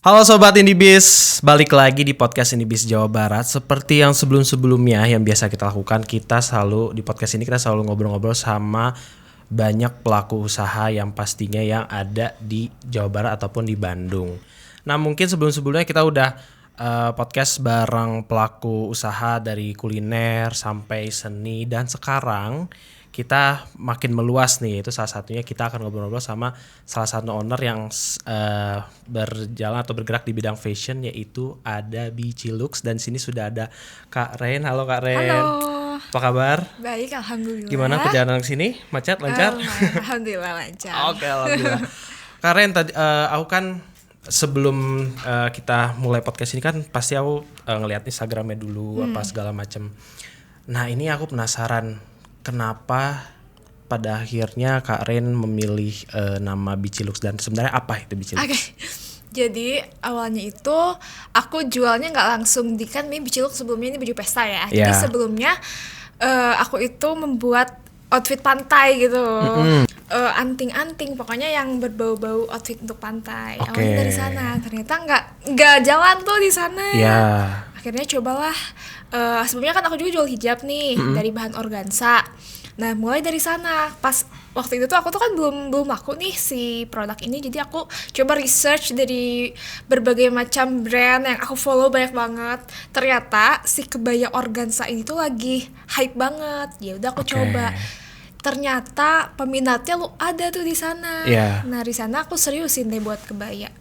Halo Sobat Indibis, balik lagi di podcast Indibis Jawa Barat. Seperti yang sebelum-sebelumnya yang biasa kita lakukan, kita selalu di podcast ini kita selalu ngobrol-ngobrol sama banyak pelaku usaha yang pastinya yang ada di Jawa Barat ataupun di Bandung. Nah mungkin sebelum-sebelumnya kita udah podcast bareng pelaku usaha dari kuliner sampai seni, dan sekarang kita makin meluas nih. Itu salah satunya kita akan ngobrol-ngobrol sama salah satu owner yang berjalan atau bergerak di bidang fashion, yaitu ada Bicilux. Dan sini sudah ada Kak Ren. Halo Kak Ren. Halo. Apa kabar? Baik, alhamdulillah. Gimana perjalanan ke sini? Macet, lancar? Alhamdulillah lancar. Oke, alhamdulillah. Kak Ren, tadi aku kan sebelum kita mulai podcast ini kan pasti aku ngeliat Instagramnya dulu apa segala macam. Nah ini aku penasaran, kenapa pada akhirnya Kak Ren memilih nama Bicilux, dan sebenarnya apa itu Bicilux? Oke. Jadi awalnya itu aku jualnya nggak langsung di, kan ini Bicilux sebelumnya ini baju pesta ya. Jadi sebelumnya aku itu membuat outfit pantai gitu. Anting-anting, pokoknya yang berbau-bau outfit untuk pantai. Awalnya dari sana, ternyata nggak jalan tuh di sana. Akhirnya cobalah. Sebelumnya kan aku juga jual hijab nih dari bahan organza. Nah mulai dari sana, pas waktu itu tuh aku tuh kan belum laku nih si produk ini, jadi aku coba research dari berbagai macam brand yang aku follow banyak banget. Ternyata si kebaya organza ini tuh lagi hype banget. Ya udah aku coba. Ternyata peminatnya ada tuh di sana. Nah di sana aku seriusin deh buat kebaya.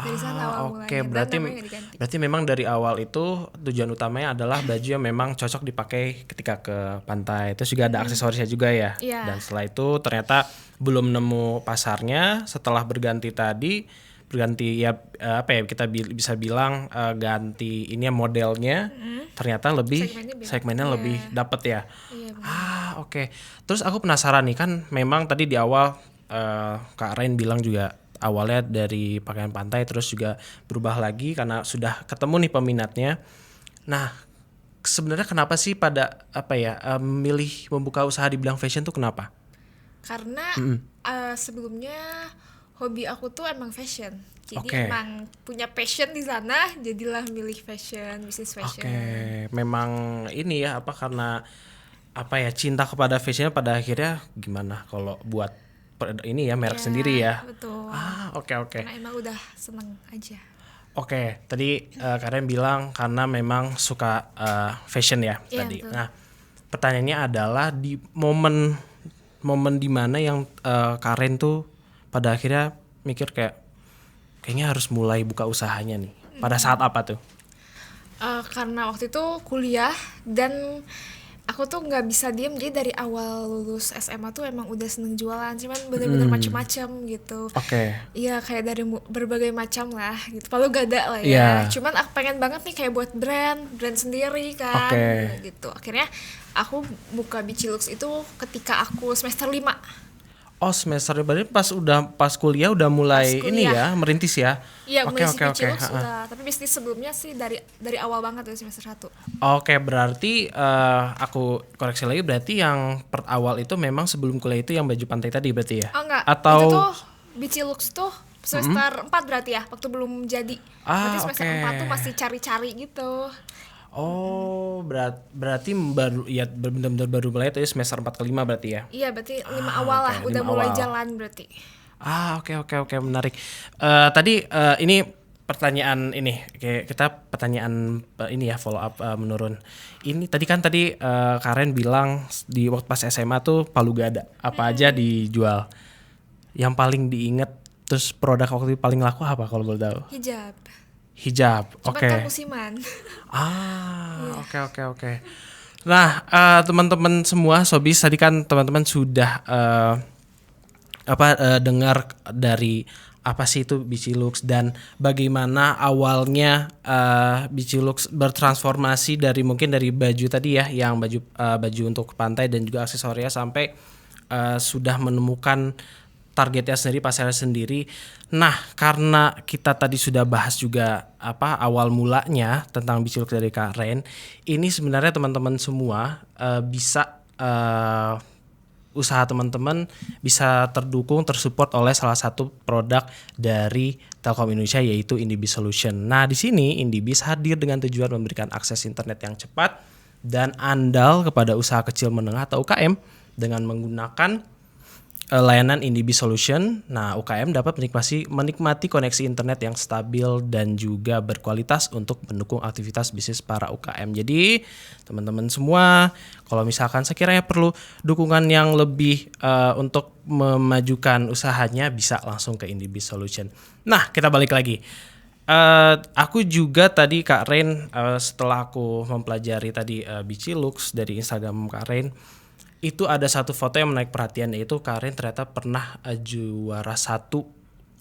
Dari sana awal mulanya. Berarti memang dari awal itu tujuan utamanya adalah baju yang memang cocok dipakai ketika ke pantai. Terus juga ada aksesorisnya juga ya. Dan setelah itu ternyata belum nemu pasarnya. Setelah berganti ya kita bisa bilang ganti ini ya modelnya. Ternyata segmennya lebih dapet ya. Oke. Terus aku penasaran nih, kan memang tadi di awal Kak Rain bilang juga awalnya dari pakaian pantai, terus juga berubah lagi karena sudah ketemu nih peminatnya. Nah, sebenarnya kenapa sih pada memilih membuka usaha di bidang fashion tuh kenapa? Karena sebelumnya hobi aku tuh emang fashion. Jadi emang punya passion di sana, jadilah milih fashion, bisnis fashion. Memang ini ya karena cinta kepada fashionnya pada akhirnya gimana kalau buat ini ya merek sendiri ya. Betul. Oke. Karena emang udah seneng aja. Tadi Karen bilang karena memang suka fashion ya tadi. Betul. Nah, pertanyaannya adalah di momen dimana yang Karen tuh pada akhirnya mikir kayaknya harus mulai buka usahanya nih. Pada saat apa tuh? Karena waktu itu kuliah dan aku tuh nggak bisa diem, jadi dari awal lulus SMA tuh emang udah seneng jualan, cuman bener-bener macem-macem gitu. Iya, kayak dari berbagai macam lah gitu, palu gada lah ya. Cuman aku pengen banget nih kayak buat brand sendiri kan gitu. Akhirnya aku buka Bicilux itu ketika aku semester 5. Semester berarti pas kuliah udah mulai ini ya, merintis ya. Iya, mulai si Bicilux udah, tapi bisnis sebelumnya sih dari awal banget dari semester 1. Berarti aku koreksi lagi, berarti yang awal itu memang sebelum kuliah itu yang baju pantai tadi berarti ya? Enggak, atau itu tuh Bicilux tuh semester 4 berarti ya, waktu belum jadi. Berarti semester 4 tuh masih cari-cari gitu. Berarti baru ya benar-benar baru mulai itu semester 4 ke 5 berarti ya? Iya, berarti 5 awal lah udah mulai jalan berarti. Oke, menarik. Tadi ini pertanyaan ini kayak kita pertanyaan ini ya follow up menurun. Ini tadi Karen bilang di waktu pas SMA tuh palu gada apa aja dijual. Yang paling diinget terus produk waktu itu paling laku apa kalau boleh tahu? Hijab. Oke. Kan musiman. Oke. Nah, teman-teman semua Sobis, tadi kan teman-teman sudah dengar dari apa sih itu Bicilux dan bagaimana awalnya Bicilux bertransformasi dari mungkin dari baju tadi ya, yang baju untuk pantai dan juga aksesorisnya sampai sudah menemukan targetnya sendiri, pasarnya sendiri. Nah, karena kita tadi sudah bahas juga awal mulanya tentang Bicilux dari Kak Ren, ini sebenarnya teman-teman semua bisa usaha teman-teman bisa tersupport oleh salah satu produk dari Telkom Indonesia, yaitu IndiBiz Solution. Nah, di sini IndiBiz hadir dengan tujuan memberikan akses internet yang cepat dan andal kepada usaha kecil menengah atau UKM dengan menggunakan layanan IndiBiz Solution. Nah, UKM dapat menikmati koneksi internet yang stabil dan juga berkualitas untuk mendukung aktivitas bisnis para UKM. Jadi, teman-teman semua, kalau misalkan sekiranya perlu dukungan yang lebih untuk memajukan usahanya, bisa langsung ke IndiBiz Solution. Nah, kita balik lagi. Aku juga tadi Kak Rain, setelah aku mempelajari tadi Bicilux dari Instagram Kak Rain, itu ada satu foto yang menarik perhatian, yaitu Karen ternyata pernah juara 1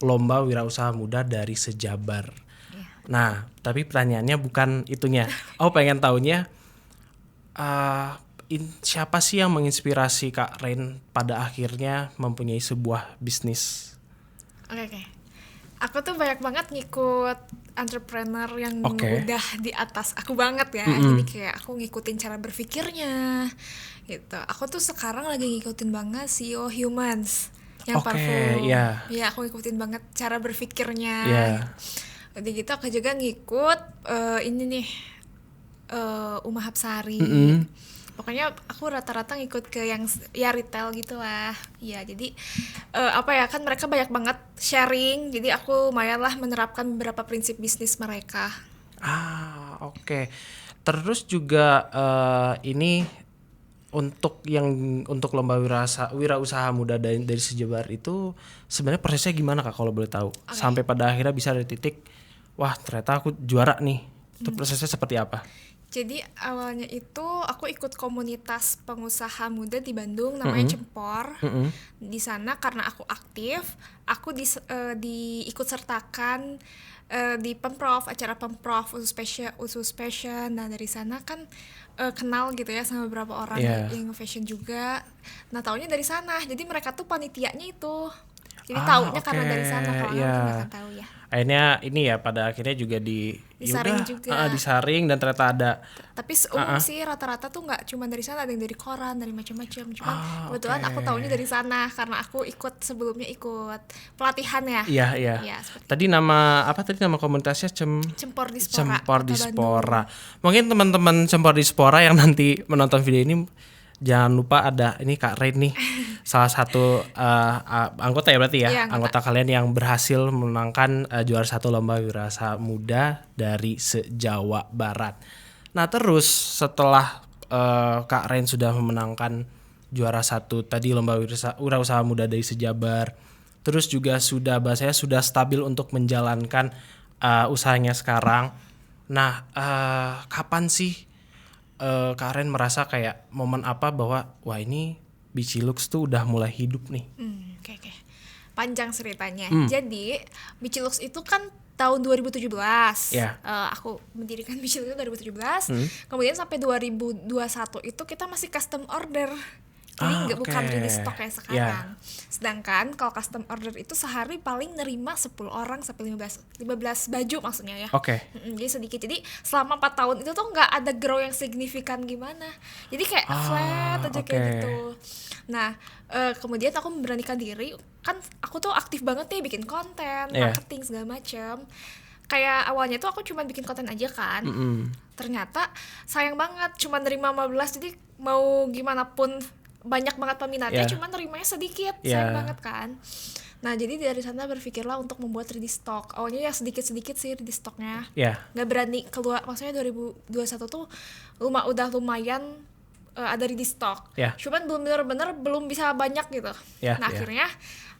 lomba wirausaha muda dari sejabar. Nah, tapi pertanyaannya bukan itunya. Aku pengen taunya siapa sih yang menginspirasi Kak Rain pada akhirnya mempunyai sebuah bisnis? Oke. Aku tuh banyak banget ngikut entrepreneur yang udah di atas aku banget ya. Jadi kayak aku ngikutin cara berpikirnya gitu. Aku tuh sekarang lagi ngikutin banget CEO Humans yang parfum. Ya, aku ngikutin banget cara berpikirnya. Jadi gitu aku juga ngikut ini nih Uma Hapsari. Pokoknya aku rata-rata ngikut ke yang ya retail gitulah. Ya, jadi kan mereka banyak banget sharing. Jadi aku lumayan lah menerapkan beberapa prinsip bisnis mereka. Oke. Terus juga ini untuk lomba wirausaha muda dari sejabar itu sebenarnya prosesnya gimana Kak, kalau boleh tahu? Sampai pada akhirnya bisa ada titik, wah ternyata aku juara nih. Itu prosesnya seperti apa? Jadi awalnya itu aku ikut komunitas pengusaha muda di Bandung namanya Cempor. Di sana karena aku aktif, aku diikut sertakan di Pemprov, acara Pemprov usus fashion. Nah, dari sana kan kenal gitu ya sama beberapa orang yang fashion juga. Nah, taunya dari sana. Jadi mereka tuh panitianya itu. Jadi taunya karena dari sana, kalau nggak akan tahu ya. Akhirnya ini ya pada akhirnya juga disaring juga. Disaring dan ternyata ada. Tapi umum sih rata-rata tuh nggak cuma dari sana, ada yang dari koran, dari macam-macam. Cuman kebetulan aku taunya dari sana karena aku sebelumnya ikut pelatihan ya. Iya. Tadi nama komunitasnya Cempor Dispora. Cempor Dispora. Mungkin teman-teman Cempor Dispora yang nanti menonton video ini, jangan lupa ada ini Kak Rain nih, salah satu anggota ya berarti ya, anggota kalian yang berhasil memenangkan juara 1 lomba wirausaha muda dari se-Jawa Barat. Nah, terus setelah Kak Rain sudah memenangkan juara 1 tadi lomba wirausaha muda dari sejabar, terus juga bahasanya sudah stabil untuk menjalankan usahanya sekarang. Nah, kapan sih Karen merasa kayak momen apa bahwa wah ini Bicilux tuh udah mulai hidup nih? Oke. Panjang ceritanya. Jadi Bicilux itu kan tahun 2017. Aku mendirikan Bicilux itu 2017. Kemudian sampai 2021 itu kita masih custom order. Jadi bukan ready stock kayak sekarang. Sedangkan kalau custom order itu sehari paling nerima 10 orang sampai 15 baju maksudnya ya. Jadi sedikit. Jadi selama 4 tahun itu tuh nggak ada grow yang signifikan gimana. Jadi kayak flat aja kayak gitu. Nah, kemudian aku memberanikan diri. Kan aku tuh aktif banget nih bikin konten, marketing segala macam. Kayak awalnya tuh aku cuma bikin konten aja kan. Ternyata sayang banget cuma nerima 15. Jadi mau gimana pun banyak banget peminatnya, cuma nerimanya sedikit, sayang banget kan. Nah, jadi dari sana berpikirlah untuk membuat ready stock. Awalnya ya sedikit-sedikit sih ready stocknya. Nggak berani keluar, maksudnya 2021 tuh udah lumayan ada ready stock. Cuman bener-bener belum bisa banyak gitu. Nah, akhirnya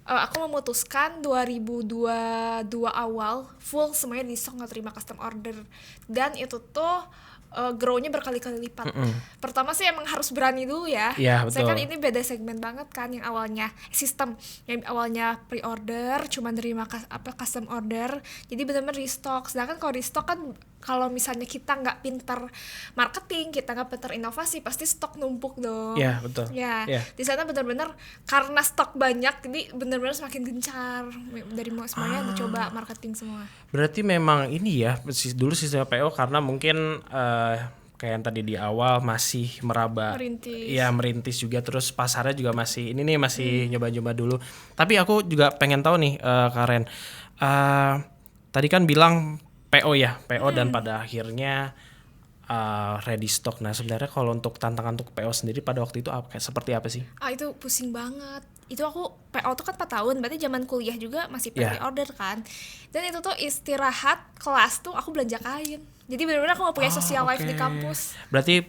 aku memutuskan 2022 awal full semuanya ready stock, nggak terima custom order. Dan itu tuh grow-nya berkali-kali lipat. Pertama sih emang harus berani dulu ya. Saya kan ini beda segmen banget kan, yang awalnya sistem yang awalnya pre-order cuma nerima custom order, jadi benar-benar restock. Sedangkan kalau restock kan kalau misalnya kita nggak pintar marketing, kita nggak pintar inovasi, pasti stok numpuk dong. Betul. Di sana benar-benar karena stok banyak, jadi benar-benar semakin gencar dari semuanya dicoba marketing semua. Berarti memang ini ya dulu sistem PO karena mungkin kayak yang tadi di awal masih meraba, merintis juga, terus pasarnya juga masih nyoba-nyoba dulu. Tapi aku juga pengen tahu nih Karen, tadi kan bilang PO ya, PO dan pada akhirnya ready stock. Nah sebenarnya kalau untuk tantangan untuk PO sendiri pada waktu itu seperti apa sih? Itu pusing banget. Itu aku PO tuh kan 4 tahun, berarti zaman kuliah juga masih pre-order kan. Dan itu tuh istirahat kelas tuh aku belanja kain. Jadi benar-benar aku gak punya social life di kampus. Berarti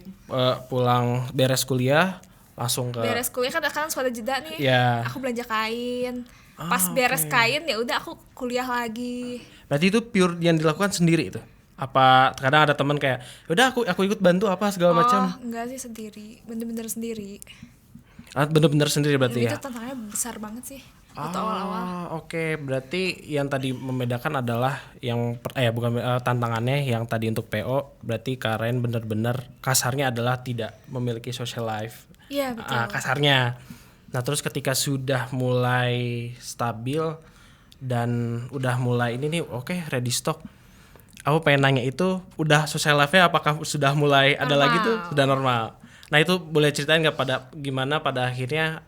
pulang beres kuliah langsung ke... Beres kuliah kan sudah jeda nih. Aku belanja kain. Pas beres kain ya udah aku kuliah lagi. Berarti itu pure yang dilakukan sendiri itu? Apa kadang ada teman kayak udah aku ikut bantu apa segala macam? Enggak sih, sendiri, bener-bener sendiri. Bener-bener sendiri berarti ya? Itu tantangannya besar banget sih waktu awal-awal. Oke, berarti yang tadi membedakan adalah yang tantangannya yang tadi untuk PO, berarti Karen bener-bener kasarnya adalah tidak memiliki social life. Iya betul. Kasarnya. Nah terus ketika sudah mulai stabil dan udah mulai ini nih ready stock. Aku pengen nanya itu udah social life-nya apakah sudah mulai ada lagi tuh? Sudah normal. Nah itu boleh ceritain nggak gimana pada akhirnya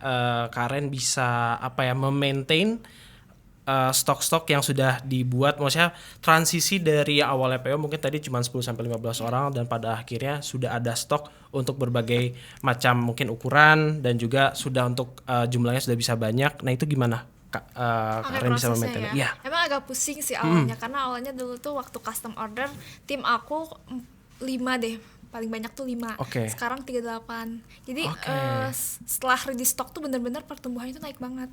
Karen bisa memaintain stok-stok yang sudah dibuat, maksudnya transisi dari awalnya PO mungkin tadi cuma 10-15 orang dan pada akhirnya sudah ada stok untuk berbagai macam mungkin ukuran dan juga sudah untuk jumlahnya sudah bisa banyak. Nah itu gimana Karen bisa memaintain? Ya. Emang agak pusing sih awalnya karena awalnya dulu tuh waktu custom order tim aku 5 deh. Paling banyak tuh 5, sekarang 38. Jadi setelah ready stock tuh benar-benar pertumbuhannya itu naik banget.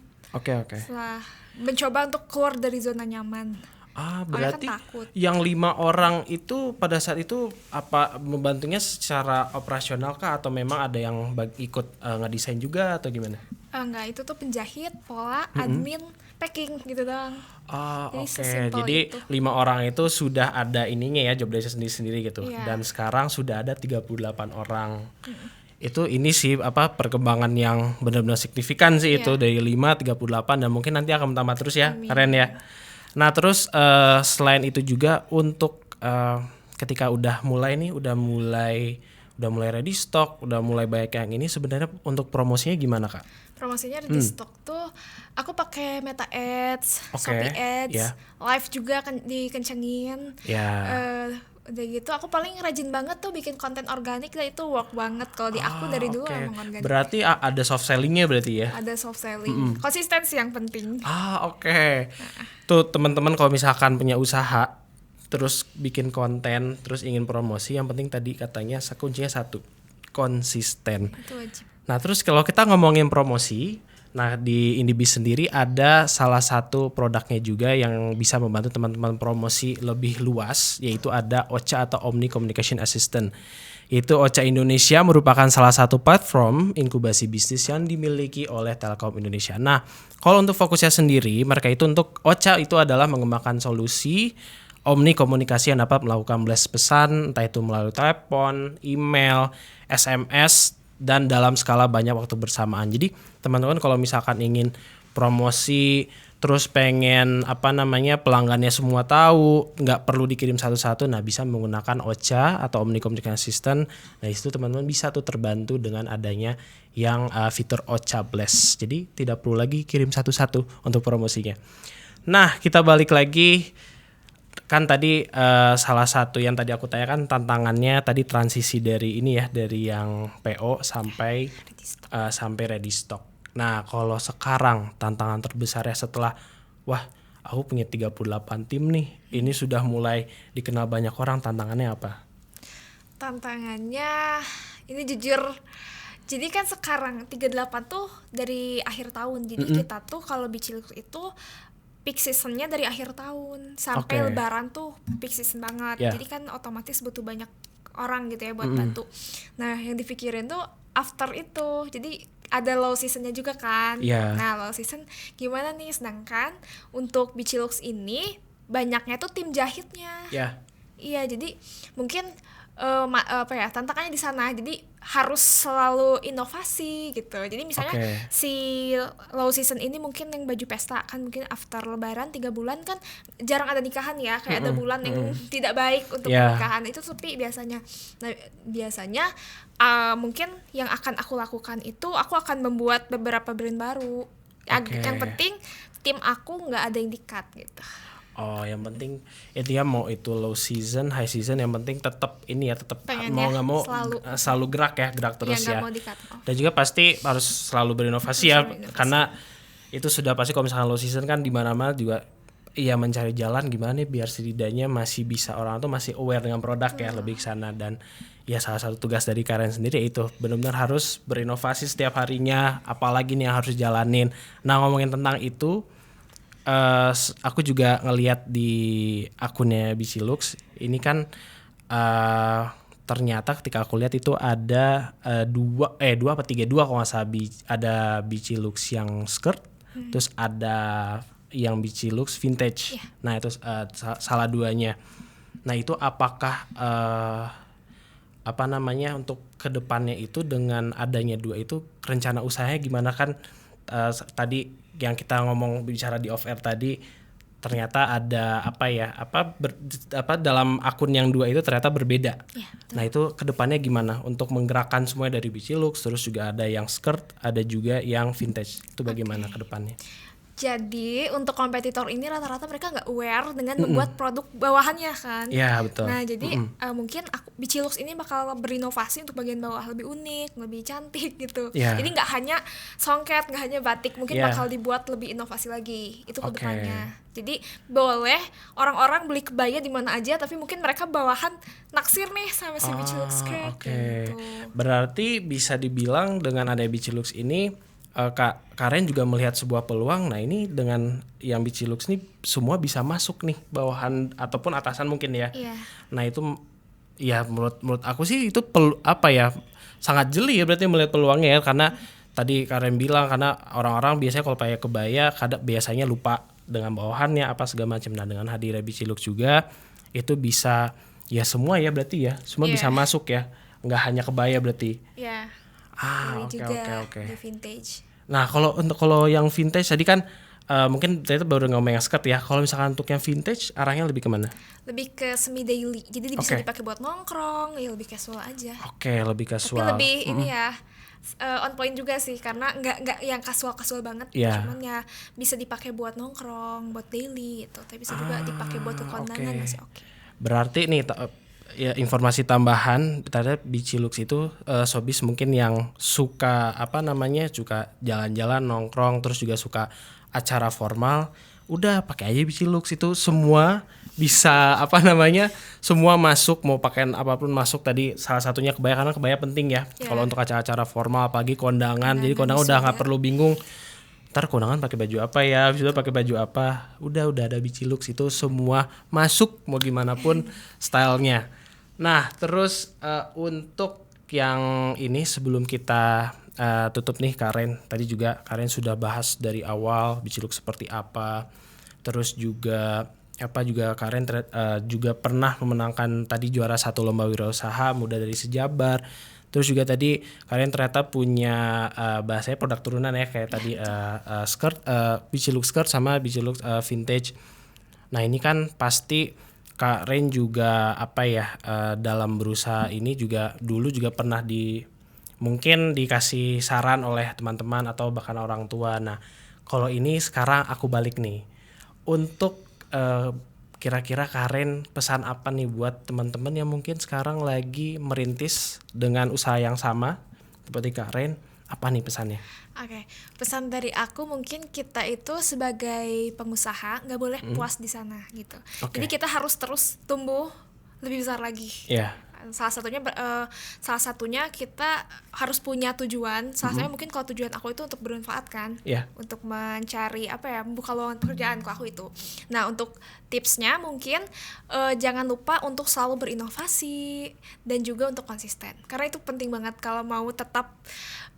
Setelah mencoba untuk keluar dari zona nyaman. Berarti kan takut. Yang 5 orang itu pada saat itu apa membantunya secara operasional kah atau memang ada yang ikut ngedesain juga atau gimana? Enggak, itu tuh penjahit, pola, admin, packing gitu doang. Jadi 5 orang itu sudah ada ininya ya, job desk sendiri-sendiri gitu. Dan sekarang sudah ada 38 orang. Itu ini sih perkembangan yang benar-benar signifikan sih itu dari 5 38 dan mungkin nanti akan bertambah terus ya. Keren ya. Nah, terus selain itu juga untuk ketika udah mulai ready stock, udah mulai banyak yang ini, sebenarnya untuk promosinya gimana Kak? Promosinya ready stock tuh aku pakai Meta Ads, Shopee Ads, live juga dikencengin. Udah gitu aku paling rajin banget tuh bikin konten organik, dan itu work banget kalau di aku dari dulu emang organik. Berarti ada soft sellingnya berarti ya? Ada soft selling, konsistensi yang penting. Tuh teman-teman kalau misalkan punya usaha terus bikin konten terus ingin promosi, yang penting tadi katanya kuncinya satu, konsisten. Itu wajib. Nah terus kalau kita ngomongin promosi, nah di Indibiz sendiri ada salah satu produknya juga yang bisa membantu teman-teman promosi lebih luas, yaitu ada OCA atau Omni Communication Assistant. Itu OCA Indonesia merupakan salah satu platform inkubasi bisnis yang dimiliki oleh Telkom Indonesia. Nah kalau untuk fokusnya sendiri, mereka itu untuk OCA itu adalah mengembangkan solusi Omni komunikasi yang dapat melakukan blast pesan, entah itu melalui telepon, email, SMS, dan dalam skala banyak waktu bersamaan. Jadi teman-teman kalau misalkan ingin promosi terus pengen pelanggannya semua tahu, nggak perlu dikirim satu-satu, nah bisa menggunakan OCA atau Omni Communication Assistant. Nah itu teman-teman bisa tuh terbantu dengan adanya yang fitur OCA Blast. Jadi tidak perlu lagi kirim satu-satu untuk promosinya. Nah kita balik lagi, kan tadi salah satu yang tadi aku tanyakan tantangannya tadi transisi dari ini ya, dari yang PO sampai ready stock. Nah kalau sekarang tantangan terbesarnya setelah aku punya 38 tim nih, ini sudah mulai dikenal banyak orang, tantangannya apa? Tantangannya ini jujur, jadi kan sekarang 38 tuh dari akhir tahun, jadi kita tuh kalau Bicilux itu peak seasonnya dari akhir tahun sampai lebaran tuh peak season banget. Jadi kan otomatis butuh banyak orang gitu ya buat bantu. Nah yang dipikirin tuh after itu, jadi ada low seasonnya juga kan. Nah low season gimana nih, sedangkan untuk Bicilux ini banyaknya tuh tim jahitnya. Iya jadi mungkin tantangannya di sana. Jadi harus selalu inovasi gitu. Jadi misalnya si low season ini mungkin yang baju pesta kan mungkin after lebaran 3 bulan kan jarang ada nikahan ya, kayak ada bulan yang tidak baik untuk pernikahan, itu sepi biasanya. Nah biasanya mungkin yang akan aku lakukan itu aku akan membuat beberapa brand baru. Yang penting tim aku nggak ada yang di-cut gitu. Oh, yang penting intinya mau itu low season, high season, yang penting tetap ini ya, tetap mau nggak mau selalu gerak terus ya. Dan juga pasti harus selalu berinovasi ya, karena itu sudah pasti kalau misalkan low season kan di mana-mana juga ya mencari jalan gimana nih biar setidaknya masih bisa orang tuh masih aware dengan produk ya, lebih ke sana. Dan ya salah satu tugas dari Karen sendiri itu benar-benar harus berinovasi setiap harinya, apalagi nih yang harus jalanin. Nah, ngomongin tentang itu, aku juga ngelihat di akunnya Bicilux ini kan ternyata ketika aku lihat itu ada dua kalau nggak salah, ada Bicilux yang skirt, terus ada yang Bicilux vintage. Nah itu salah duanya. Nah itu apakah untuk kedepannya itu dengan adanya dua itu rencana usahanya gimana kan? Tadi yang kita bicara di off air tadi ternyata ada dalam akun yang dua itu ternyata berbeda. Nah itu kedepannya gimana untuk menggerakkan semuanya dari Bicilux, terus juga ada yang skirt, ada juga yang vintage, itu bagaimana kedepannya? Jadi untuk kompetitor ini rata-rata mereka nggak aware dengan membuat produk bawahannya kan. Iya betul. Nah jadi mungkin Bicilux ini bakal berinovasi untuk bagian bawah lebih unik, lebih cantik gitu. Jadi nggak hanya songket, nggak hanya batik, mungkin bakal dibuat lebih inovasi lagi. Itu kedepannya. Jadi boleh orang-orang beli kebaya di mana aja, tapi mungkin mereka bawahan naksir nih sama si Bicilux skirt. Gitu. Berarti bisa dibilang dengan ada Bicilux ini Karen juga melihat sebuah peluang. Nah ini dengan yang Bicilux nih semua bisa masuk nih, bawahan ataupun atasan mungkin ya. Nah itu ya menurut aku sih itu sangat jeli ya berarti melihat peluangnya ya, karena tadi Karen bilang karena orang-orang biasanya kalau pakai kebaya biasanya lupa dengan bawahannya apa segala macam. Nah dengan hadirnya Bicilux juga itu bisa ya semua ya berarti ya semua bisa masuk ya, nggak hanya kebaya berarti. Oke. Di vintage. Nah kalau yang vintage tadi kan mungkin kita baru ngomong yang skirt ya. Kalau misalkan untuk yang vintage arahnya lebih kemana? Lebih ke semi daily. Jadi bisa dipakai buat nongkrong, ya lebih casual aja. Lebih casual. Tapi lebih ini ya on point juga sih, karena nggak yang casual banget. Cuman ya bisa dipakai buat nongkrong, buat daily gitu. Tapi bisa juga dipakai buat ke kondangan masih oke. Berarti nih ya informasi tambahan terhadap Bicilux itu sobis mungkin yang suka suka jalan-jalan nongkrong terus juga suka acara formal, udah pakai aja Bicilux, itu semua bisa semua masuk, mau pakaian apapun masuk. Tadi salah satunya kebaya, karena kebaya penting ya kalau untuk acara-acara formal apalagi kondangan. Jadi kondangan udah nggak perlu bingung ntar kondangan pakai baju apa ya, sudah pakai baju apa, udah ada Bicilux, itu semua masuk mau gimana pun stylenya. Nah terus untuk yang ini sebelum kita tutup nih Karen, tadi juga Karen sudah bahas dari awal Bicilux seperti apa, terus juga Karen juga pernah memenangkan tadi juara 1 lomba wirausaha muda dari Sejabar. Terus juga tadi Karen ternyata punya bahasanya produk turunan ya, kayak tadi skirt, Bicilux skirt sama Bicilux vintage. Nah ini kan pasti Karen juga dalam berusaha ini juga dulu juga pernah mungkin dikasih saran oleh teman-teman atau bahkan orang tua. Nah kalau ini sekarang aku balik nih, untuk kira-kira Karen pesan apa nih buat teman-teman yang mungkin sekarang lagi merintis dengan usaha yang sama seperti Karen, apa nih pesannya? Pesan dari aku mungkin kita itu sebagai pengusaha nggak boleh puas di sana gitu. Jadi kita harus terus tumbuh lebih besar lagi. Salah satunya kita harus punya tujuan. Salah satunya mungkin kalau tujuan aku itu untuk bermanfaat kan, untuk mencari membuka lowongan pekerjaan kalau aku itu. Nah untuk tipsnya mungkin jangan lupa untuk selalu berinovasi dan juga untuk konsisten, karena itu penting banget kalau mau tetap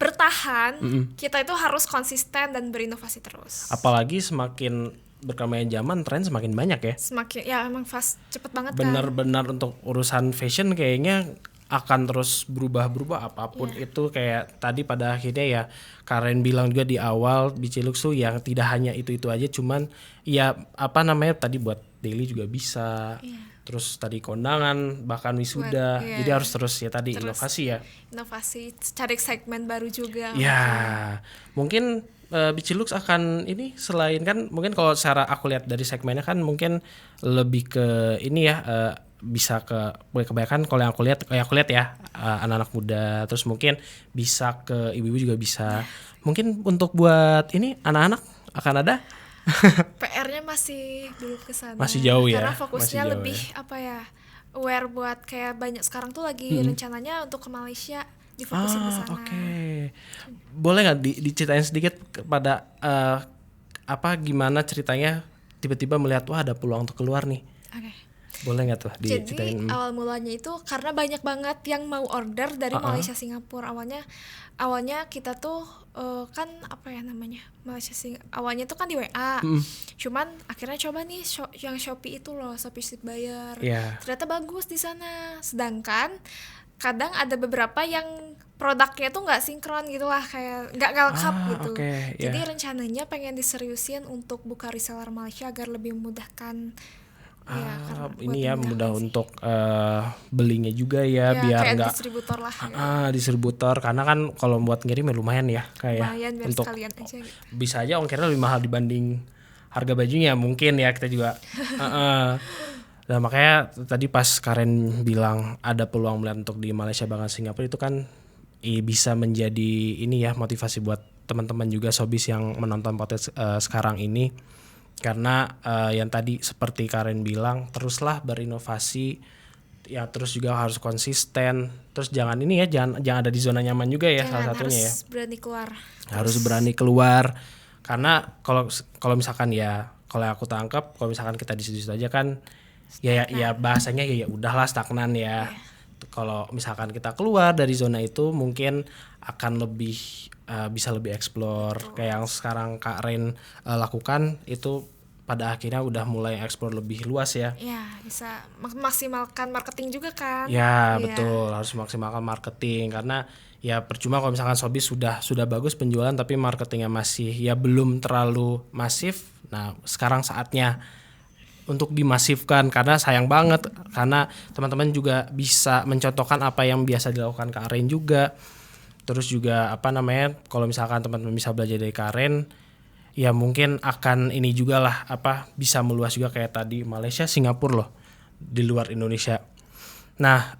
bertahan. Kita itu harus konsisten dan berinovasi terus. Apalagi semakin berkembangnya zaman tren semakin banyak ya. Semakin ya emang fast, cepet banget Benar-benar untuk urusan fashion kayaknya akan terus berubah-berubah apapun itu. Kayak tadi pada akhirnya ya Karen bilang juga di awal Bicilux tuh yang tidak hanya itu aja, cuman ya apa namanya tadi buat daily juga bisa. Terus tadi kondangan bahkan wisuda. Jadi harus terus ya tadi inovasi ya. Inovasi, cari segmen baru juga. Ya, mungkin Bicilux akan ini selain kan mungkin kalau secara aku lihat dari segmennya kan mungkin lebih ke ini ya bisa ke kebanyakan kalau yang aku lihat ya anak-anak muda, terus mungkin bisa ke ibu-ibu juga bisa. Mungkin untuk buat ini anak-anak akan ada PR-nya masih belum kesana. Masih jauh ya. Karena fokusnya jauh lebih apa ya? Aware buat kayak banyak sekarang tuh lagi rencananya untuk ke Malaysia, difokusin ke sana. Oke. Boleh nggak diceritain sedikit kepada apa gimana ceritanya tiba-tiba melihat wah ada peluang untuk keluar nih. Oke. Boleh nggak tuh diceritain? Jadi awal mulanya itu karena banyak banget yang mau order dari Malaysia Singapura. Awalnya kita tuh kan apa ya namanya, awalnya tuh kan di WA. Cuman akhirnya coba nih yang Shopee itu loh, Shopee Street Buyer. Ternyata bagus di sana. Sedangkan kadang ada beberapa yang produknya tuh nggak sinkron gitu lah, kayak nggak lengkap gitu. Jadi rencananya pengen diseriusin untuk buka reseller Malaysia agar lebih memudahkan. Ini ya mudah untuk belinya juga ya biar nggak distributor lah distributor, karena kan kalau buat ngirim ya lumayan ya kayak lumayan, untuk sekalian aja gitu. Bisa aja ongkirnya lebih mahal dibanding harga bajunya mungkin ya kita juga nah makanya tadi pas Karen bilang ada peluang melihat untuk di Malaysia bahkan Singapura itu kan bisa menjadi ini ya motivasi buat teman-teman juga sobis yang menonton podcast sekarang ini. Karena yang tadi seperti Karen bilang teruslah berinovasi ya, terus juga harus konsisten, terus jangan ini ya jangan ada di zona nyaman juga ya, salah satunya harus berani keluar. Harus berani keluar karena kalau misalkan ya kalau aku tangkap kalau misalkan kita di situ aja kan ya bahasanya ya udahlah stagnan ya. Kalau misalkan kita keluar dari zona itu mungkin akan lebih bisa lebih explore kayak yang sekarang Kak Ren lakukan itu pada akhirnya udah mulai explore lebih luas ya. Ya bisa maksimalkan marketing juga kan. Ya betul, harus maksimalkan marketing karena ya percuma kalau misalkan Sobis sudah bagus penjualan tapi marketingnya masih ya belum terlalu masif. Nah sekarang saatnya untuk dimasifkan karena sayang banget karena teman-teman juga bisa mencontohkan apa yang biasa dilakukan Kak Ren juga. Terus juga apa namanya kalau misalkan teman-teman bisa belajar dari Karen ya mungkin akan ini juga lah apa bisa meluas juga kayak tadi Malaysia, Singapura loh di luar Indonesia. Nah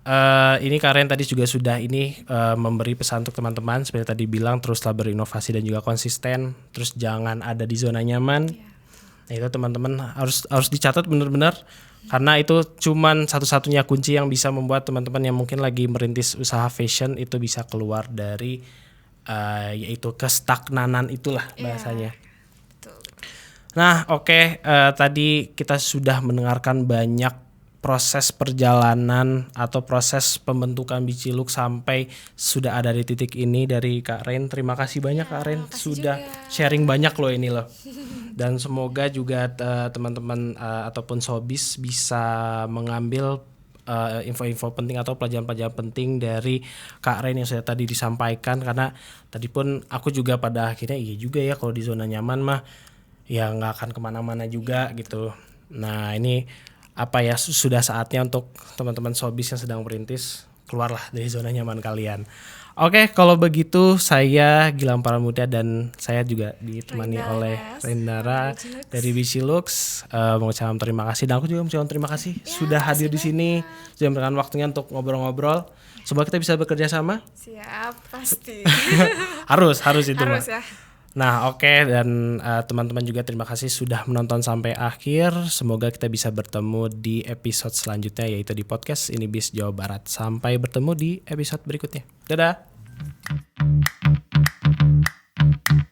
ini Karen tadi juga sudah ini memberi pesan untuk teman-teman seperti tadi bilang teruslah berinovasi dan juga konsisten, terus jangan ada di zona nyaman. Nah itu teman-teman harus dicatat benar-benar karena itu cuman satu-satunya kunci yang bisa membuat teman-teman yang mungkin lagi merintis usaha fashion itu bisa keluar dari yaitu kestagnanan itulah bahasanya. Betul. Nah oke, tadi kita sudah mendengarkan banyak proses perjalanan atau proses pembentukan Bicilux sampai sudah ada di titik ini dari Kak Ren. Terima kasih banyak Kak Ren sudah sharing banyak loh ini loh. Dan semoga juga teman-teman ataupun sobis bisa mengambil info-info penting atau pelajaran-pelajaran penting dari Kak Ren yang sudah tadi disampaikan, karena tadi pun aku juga pada akhirnya iya juga ya kalau di zona nyaman mah ya nggak akan kemana-mana juga gitu. Nah ini apa ya sudah saatnya untuk teman-teman sobis yang sedang merintis keluarlah dari zona nyaman kalian. Oke, kalau begitu saya Gilang Paramuda dan saya juga ditemani oleh Rendara dari Bicilux mengucapkan terima kasih dan aku juga mengucapkan terima kasih sudah hadir di sini, sudah memberikan waktunya untuk ngobrol-ngobrol. Semoga kita bisa bekerja sama. Siap, pasti. harus itu harus ya. Nah oke, dan teman-teman juga terima kasih sudah menonton sampai akhir. Semoga kita bisa bertemu di episode selanjutnya yaitu di podcast Ini Bis Jawa Barat. Sampai bertemu di episode berikutnya. Dadah.